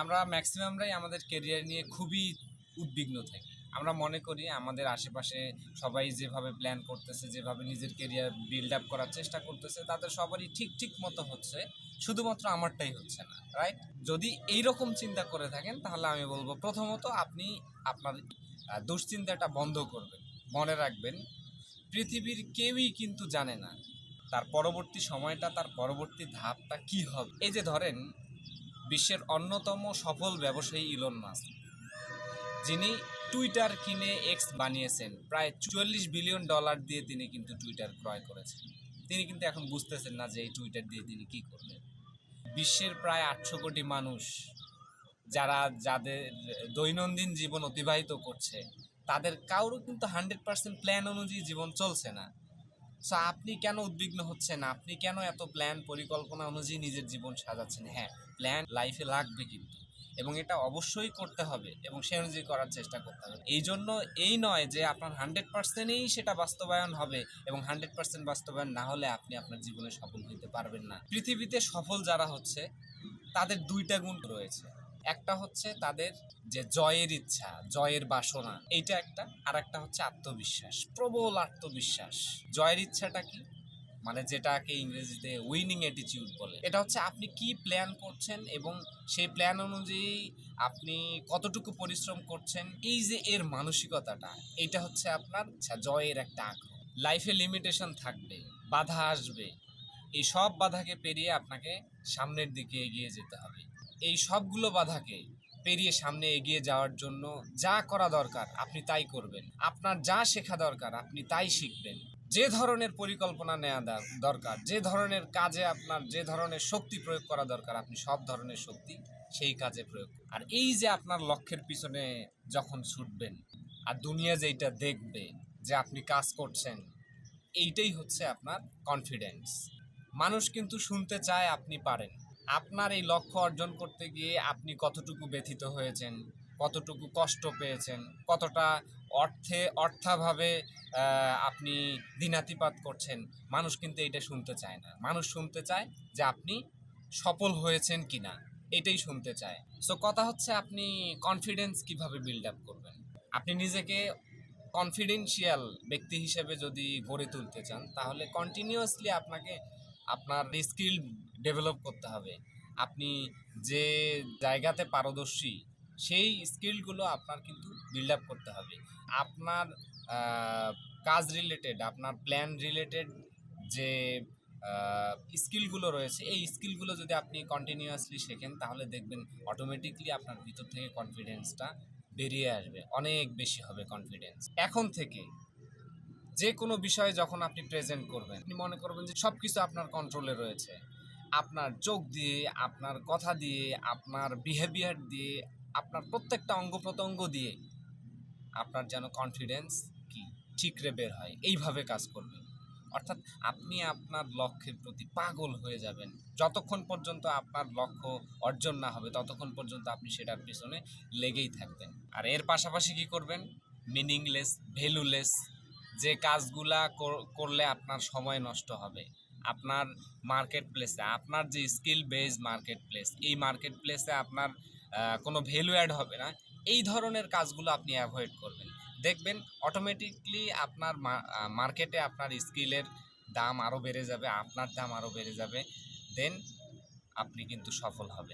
আমরা ম্যাক্সিমামরাই আমাদের কেরিয়ার নিয়ে খুবই উদ্বিগ্ন থাকি। আমরা মনে করি আমাদের আশেপাশে সবাই যেভাবে প্ল্যান করতেছে, যেভাবে নিজের কেরিয়ার বিল্ড আপ করার চেষ্টা করতেছে, তাদের সবারই ঠিক মতো হচ্ছে, শুধুমাত্র আমারটাই হচ্ছে না, রাইট? যদি এইরকম চিন্তা করে থাকেন তাহলে আমি বলবো প্রথমত আপনি আপনার দুশ্চিন্তাটা বন্ধ করবেন। মনে রাখবেন পৃথিবীর কেউই কিন্তু জানে না তার পরবর্তী সময়টা, তার পরবর্তী ধাপটা কি হবে। এই যে ধরেন বিশ্বের অন্যতম সফল ব্যবসায়ী ইলন মাস্ক, যিনি টুইটার কিনে এক্স বানিয়েছেন, প্রায় $44 বিলিয়ন দিয়ে তিনি কিন্তু টুইটার ক্রয় করেছেন। তিনি কিন্তু এখন বুঝতেছেন না যে এই টুইটার দিয়ে তিনি কী করবেন। বিশ্বের প্রায় 800 কোটি মানুষ যাদের দৈনন্দিন জীবন অতিবাহিত করছে, তাদের কারোর কিন্তু 100% প্ল্যান অনুযায়ী জীবন চলছে না। সো আপনি কেন উদ্বিগ্ন হচ্ছেন? আপনি কেন এত প্ল্যান পরিকল্পনা অনুযায়ী নিজের জীবন সাজাচ্ছেন? হ্যাঁ, প্ল্যান লাইফে লাগবে কিন্তু, এবং এটা অবশ্যই করতে হবে এবং সে অনুযায়ী করার চেষ্টা করতে হবে। এই জন্য এই নয় যে আপনার 100%ই সেটা বাস্তবায়ন হবে এবং 100% বাস্তবায়ন না হলে আপনি আপনার জীবনে সফল হতে পারবেন না। পৃথিবীতে সফল যারা হচ্ছে তাদের দুইটা গুণ রয়েছে। একটা হচ্ছে তাদের যে জয়ের ইচ্ছা, জয়ের বাসনা, এইটা একটা। আর একটা হচ্ছে আত্মবিশ্বাস, প্রবল আত্মবিশ্বাস। জয়ের ইচ্ছাটা কি? মানে যেটাকে ইংরেজিতে উইনিং অ্যাটিটিউড বলে। এটা হচ্ছে আপনি কি প্ল্যান করছেন এবং সেই প্ল্যান অনুযায়ী আপনি কতটুকু পরিশ্রম করছেন, এই যে এর মানসিকতাটা, এইটা হচ্ছে আপনার জয়ের একটা আগ্রহ। লাইফে লিমিটেশন থাকবে, বাধা আসবে, এই সব বাধাকে পেরিয়ে আপনাকে সামনের দিকে এগিয়ে যেতে হবে। এই সবগুলো বাধাকে পেরিয়ে সামনে এগিয়ে যাওয়ার জন্য যা করা দরকার আপনি তাই করবেন। আপনার যা শেখা দরকার আপনি তাই শিখবেন। যে ধরনের পরিকল্পনা নেওয়া দরকার, যে ধরনের কাজে আপনার যে ধরনের শক্তি প্রয়োগ করা দরকার, আপনি সব ধরনের শক্তি সেই কাজে প্রয়োগ করুন। আর এই যে আপনার লক্ষ্যের পিছনে যখন ছুটবেন আর দুনিয়া যেইটা দেখবে যে আপনি কাজ করছেন, এইটাই হচ্ছে আপনার কনফিডেন্স। মানুষ কিন্তু শুনতে চায় আপনি পারেন। আপনার এই লক্ষ্য অর্জন করতে গিয়ে আপনি কতটুকু ব্যথিত হয়েছেন, কতটুকু কষ্ট পেয়েছেন, কতটা অর্থাভাবে আপনি দিনাতিপাত করছেন, মানুষ কিন্তু এইটা শুনতে চায় না। মানুষ শুনতে চায় যে আপনি সফল হয়েছেন কিনা, এটাই শুনতে চায়। সো কথা হচ্ছে আপনি কনফিডেন্স কিভাবে বিল্ড আপ করবেন। আপনি নিজেকে কনফিডেন্সিয়াল ব্যক্তি হিসেবে যদি গড়ে তুলতে চান, তাহলে কন্টিনিউয়াসলি আপনাকে আপনার স্কিল ডেভেলপ করতে হবে। আপনি যে জায়গাতে পারদর্শী, সেই স্কিলগুলো আপনার কিন্তু বিল্ড আপ করতে হবে। আপনার কাজ রিলেটেড, আপনার প্ল্যান রিলেটেড যে স্কিলগুলো রয়েছে, এই স্কিলগুলো যদি আপনি কন্টিনিউয়াসলি শেখেন, তাহলে দেখবেন অটোমেটিকলি আপনার ভিতর থেকে কনফিডেন্সটা বেরিয়ে আসবে, অনেক বেশি হবে কনফিডেন্স। এখন থেকে যে কোনো বিষয়ে যখন আপনি প্রেজেন্ট করবেন, আপনি মনে করবেন যে সব কিছু আপনার কন্ট্রোলে রয়েছে। আপনার চোখ দিয়ে, আপনার কথা দিয়ে, আপনার বিহেভিয়ার দিয়ে, আপনার প্রত্যেকটা অঙ্গ প্রত্যঙ্গ দিয়ে আপনার যেন কনফিডেন্স কি ঠিকরে বের হয়, এইভাবে কাজ করবেন। অর্থাৎ আপনি আপনার লক্ষ্যের প্রতি পাগল হয়ে যাবেন। যতক্ষণ পর্যন্ত আপনার লক্ষ্য অর্জন না হবে, ততক্ষণ পর্যন্ত আপনি সেটার পিছনে লেগেই থাকবেন। আর এর পাশাপাশি কি করবেন? মিনিংলেস, ভ্যালুলেস যে কাজগুলা করলে আপনার সময় নষ্ট হবে, আপনার মার্কেট প্লেসে, আপনার যে স্কিল বেজ মার্কেট প্লেস, এই মার্কেট প্লেসে আপনার কোনো ভ্যালু অ্যাড হবে না, এই ধরনের কাজগুলো আপনি অ্যাভয়েড করবেন। দেখবেন অটোমেটিকলি আপনার মার্কেটে আপনার স্কিলের দাম আরও বেড়ে যাবে, আপনার দাম আরও বেড়ে যাবে। দেন আপনি কিন্তু সফল হবেন।